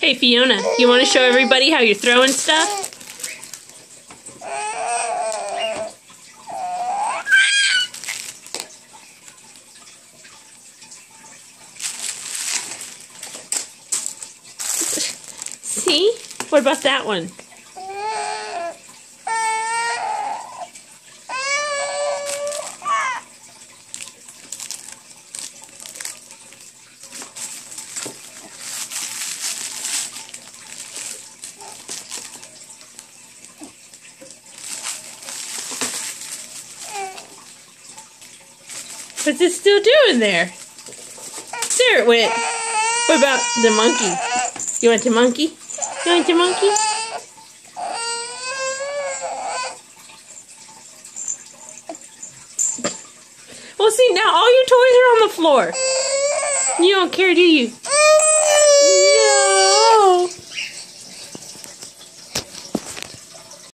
Hey Fiona, you want to show everybody how you're throwing stuff? See? What about that one? What's it still doing there? There it went. What about the monkey? You want the monkey? You want the monkey? Well, see, now all your toys are on the floor. You don't care, do you?